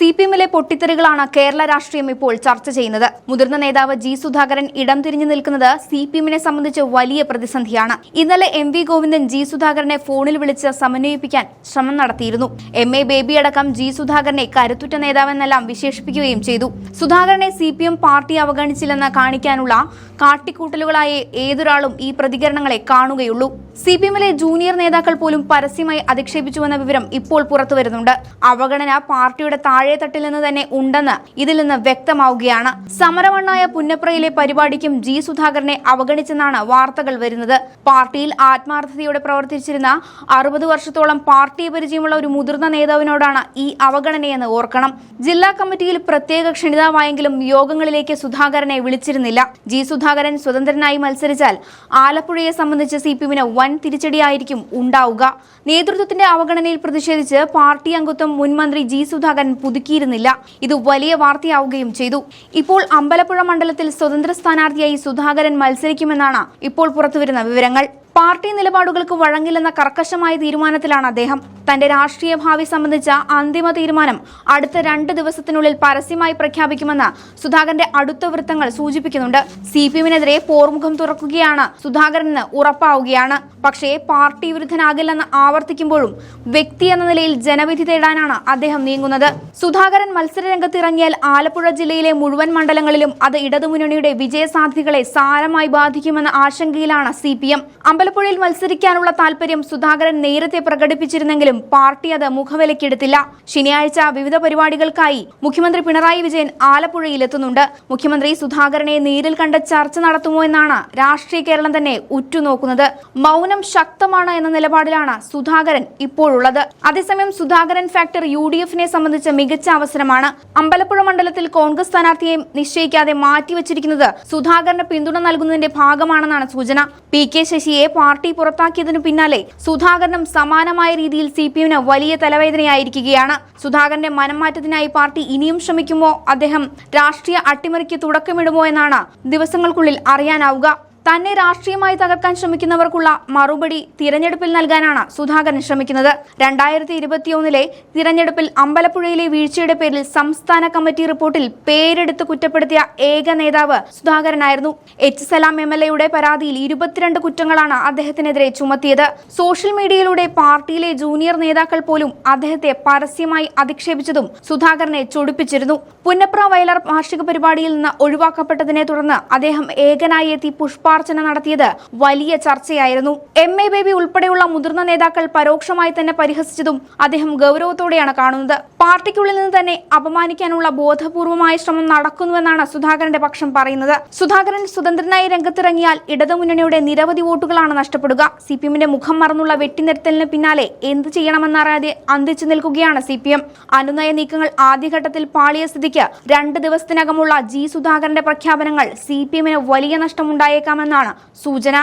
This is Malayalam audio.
സിപിഎമ്മിലെ പൊട്ടിത്തെറികളാണ് കേരള രാഷ്ട്രീയം ഇപ്പോൾ ചർച്ച ചെയ്യുന്നത്. മുതിർന്ന നേതാവ് ജി സുധാകരൻ ഇടം തിരിഞ്ഞു നിൽക്കുന്നത് സിപിഎമ്മിനെ സംബന്ധിച്ച് വലിയ പ്രതിസന്ധിയാണ്. ഇന്നലെ എം.വി. ഗോവിന്ദൻ ജി സുധാകരനെ ഫോണിൽ വിളിച്ച് സമന്വയിപ്പിക്കാൻ ശ്രമം നടത്തിയിരുന്നു. എം.എ. ബേബി അടക്കം ജി സുധാകരനെ കരുത്തുറ്റ നേതാവെന്നെല്ലാം വിശേഷിപ്പിക്കുകയും ചെയ്തു. സുധാകരനെ സിപിഎം പാർട്ടി അവഗണിച്ചില്ലെന്ന് കാണിക്കാനുള്ള കാട്ടിക്കൂട്ടലുകളായി ഏതൊരാളും ഈ പ്രതികരണങ്ങളെ കാണുകയുള്ളൂ. സിപിഎമ്മിലെ ജൂനിയർ നേതാക്കൾ പോലും പരസ്യമായി അധിക്ഷേപിച്ചുവെന്ന വിവരം ഇപ്പോൾ പുറത്തുവരുന്നുണ്ട്. അവഗണന പാർട്ടിയുടെ താഴെത്തട്ടിൽ നിന്ന് തന്നെ ഉണ്ടെന്ന് ഇതിൽ നിന്ന് വ്യക്തമാവുകയാണ്. സമരമണ്ണായ പുന്നപ്രയിലെ പരിപാടിക്കും ജി സുധാകരനെ അവഗണിച്ചെന്നാണ് വാർത്തകൾ വരുന്നത്. പാർട്ടിയിൽ ആത്മാർത്ഥതയോടെ പ്രവർത്തിച്ചിരുന്ന 60 വർഷത്തോളം പാർട്ടി പരിചയമുള്ള ഒരു മുതിർന്ന നേതാവിനോടാണ് ഈ അവഗണനയെന്ന് ഓർക്കണം. ജില്ലാ കമ്മിറ്റിയിൽ പ്രത്യേക ക്ഷണിതാവായെങ്കിലും യോഗങ്ങളിലേക്ക് സുധാകരനെ വിളിച്ചിരുന്നില്ല. ജി സുധാകരൻ സ്വതന്ത്രനായി മത്സരിച്ചാൽ ആലപ്പുഴയെ സംബന്ധിച്ച് സിപിഎമ്മിന് വൻ തിരിച്ചടിയായിരിക്കും ഉണ്ടാവുക. നേതൃത്വത്തിന്റെ അവഗണനയിൽ പ്രതിഷേധിച്ച് പാർട്ടി അംഗത്വം മുൻമന്ത്രി ജി സുധാകരൻ പുതുക്കിയിരുന്നില്ല. ഇത് വലിയ വാർത്തയാവുകയും ചെയ്തു. ഇപ്പോൾ അമ്പലപ്പുഴ മണ്ഡലത്തിൽ സ്വതന്ത്ര സ്ഥാനാർത്ഥിയായി സുധാകരൻ മത്സരിക്കുമെന്നാണ് ഇപ്പോൾ പുറത്തുവരുന്ന വിവരങ്ങൾ. പാർട്ടി നിലപാടുകൾക്ക് വഴങ്ങില്ലെന്ന കർക്കശമായ തീരുമാനത്തിലാണ് അദ്ദേഹം. തന്റെ രാഷ്ട്രീയ ഭാവി സംബന്ധിച്ച അന്തിമ തീരുമാനം അടുത്ത 2 ദിവസത്തിനുള്ളിൽ പരസ്യമായി പ്രഖ്യാപിക്കുമെന്ന് സുധാകരന്റെ അടുത്ത വൃത്തങ്ങൾ സൂചിപ്പിക്കുന്നുണ്ട്. സിപിഎമ്മിനെതിരെ പോർമുഖം തുറക്കുകയാണ് സുധാകരനെന്ന് ഉറപ്പാവുകയാണ്. പക്ഷേ പാർട്ടി വിരുദ്ധനാകില്ലെന്ന് ആവർത്തിക്കുമ്പോഴും വ്യക്തി എന്ന നിലയിൽ ജനവിധി തേടാനാണ് അദ്ദേഹം നീങ്ങുന്നത്. സുധാകരൻ മത്സരരംഗത്തിറങ്ങിയാൽ ആലപ്പുഴ ജില്ലയിലെ മുഴുവൻ മണ്ഡലങ്ങളിലും അത് ഇടതുമുന്നണിയുടെ വിജയസാധ്യതകളെ സാരമായി ബാധിക്കുമെന്ന ആശങ്കയിലാണ് സിപിഎം. അമ്പലപ്പുഴയിൽ മത്സരിക്കാനുള്ള താൽപര്യം സുധാകരൻ നേരത്തെ പ്രകടിപ്പിച്ചിരുന്നെങ്കിലും പാർട്ടി അത് മുഖവിലക്കെടുത്തില്ല. ശനിയാഴ്ച വിവിധ പരിപാടികൾക്കായി മുഖ്യമന്ത്രി പിണറായി വിജയൻ ആലപ്പുഴയിലെത്തുന്നുണ്ട്. മുഖ്യമന്ത്രി സുധാകരനെ നേരിൽ കണ്ട് ചർച്ച നടത്തുമോ എന്നാണ് രാഷ്ട്രീയ കേരളം തന്നെ ഉറ്റുനോക്കുന്നത്. മൗനം ശക്തമാണ് എന്ന നിലപാടിലാണ് സുധാകരൻ ഇപ്പോഴുള്ളത്. അതേസമയം സുധാകരൻ ഫാക്ടർ UDFിനെ സംബന്ധിച്ച് മികച്ച അവസരമാണ്. അമ്പലപ്പുഴ മണ്ഡലത്തിൽ കോൺഗ്രസ് സ്ഥാനാർത്ഥിയെ നിശ്ചയിക്കാതെ മാറ്റിവച്ചിരിക്കുന്നത് സുധാകരന് പിന്തുണ നൽകുന്നതിന്റെ ഭാഗമാണെന്നാണ് സൂചന. P.K. ശശിയെ പാർട്ടി പുറത്താക്കിയതിനു പിന്നാലെ സുധാകരനും സമാനമായ രീതിയിൽ സിപിഎമ്മിന് വലിയ തലവേദനയായിരിക്കുകയാണ്. സുധാകരന്റെ മനംമാറ്റത്തിനായി പാർട്ടി ഇനിയും ശ്രമിക്കുമോ, അദ്ദേഹം രാഷ്ട്രീയ അട്ടിമറിക്ക് തുടക്കമിടുമോ എന്നാണ് ദിവസങ്ങൾക്കുള്ളിൽ അറിയാനാവുക. തന്നെ രാഷ്ട്രീയമായി തകർക്കാൻ ശ്രമിക്കുന്നവർക്കുള്ള മറുപടി തിരഞ്ഞെടുപ്പിൽ നൽകാനാണ് സുധാകരൻ ശ്രമിക്കുന്നത്. 2021 തിരഞ്ഞെടുപ്പിൽ അമ്പലപ്പുഴയിലെ വീഴ്ചയുടെ പേരിൽ സംസ്ഥാന കമ്മിറ്റി റിപ്പോർട്ടിൽ പേരെടുത്ത് കുറ്റപ്പെടുത്തിയ ഏക നേതാവ് സുധാകരനായിരുന്നു. H. സലാം MLA പരാതിയിൽ 22 കുറ്റങ്ങളാണ് അദ്ദേഹത്തിനെതിരെ ചുമത്തിയത്. സോഷ്യൽ മീഡിയയിലൂടെ പാർട്ടിയിലെ ജൂനിയർ നേതാക്കൾ പോലും അദ്ദേഹത്തെ പരസ്യമായി അധിക്ഷേപിച്ചതും സുധാകരനെ ചൊടിപ്പിച്ചിരുന്നു. പുന്നപ്ര വയലാർ വാർഷിക പരിപാടിയിൽ നിന്ന് ഒഴിവാക്കപ്പെട്ടതിനെ തുടർന്ന് അദ്ദേഹം ഏകനായി എത്തി പുഷ്പാർച്ചന നടത്തിയത് വലിയ ചർച്ചയായിരുന്നു. എം.എ. ബേബി ഉൾപ്പെടെയുള്ള മുതിർന്ന നേതാക്കൾ പരോക്ഷമായി തന്നെ പരിഹസിച്ചതും അദ്ദേഹം ഗൗരവത്തോടെയാണ് കാണുന്നത്. പാർട്ടിക്കുള്ളിൽ നിന്ന് തന്നെ അപമാനിക്കാനുള്ള ബോധപൂർവമായ ശ്രമം നടക്കുന്നുവെന്നാണ് സുധാകരന്റെ പക്ഷം പറയുന്നത്. സുധാകരൻ സ്വതന്ത്രനായി രംഗത്തിറങ്ങിയാൽ ഇടതുമുന്നണിയുടെ നിരവധി വോട്ടുകളാണ് നഷ്ടപ്പെടുക. സിപിഎമ്മിന്റെ മുഖം മറന്നുള്ള വെട്ടിനിർത്തലിന് പിന്നാലെ എന്ത് ചെയ്യണമെന്നറിയാതെ അന്തിച്ചു നിൽക്കുകയാണ് സിപിഎം. അനുനയ നീക്കങ്ങൾ ആദ്യഘട്ടത്തിൽ പാളിയ സ്ഥിതിക്ക് 2 ദിവസത്തിനകമുള്ള ജി സുധാകരന്റെ പ്രഖ്യാപനങ്ങൾ സിപിഎമ്മിന് വലിയ നഷ്ടമുണ്ടായേക്കാമെന്നാണ് സൂചന.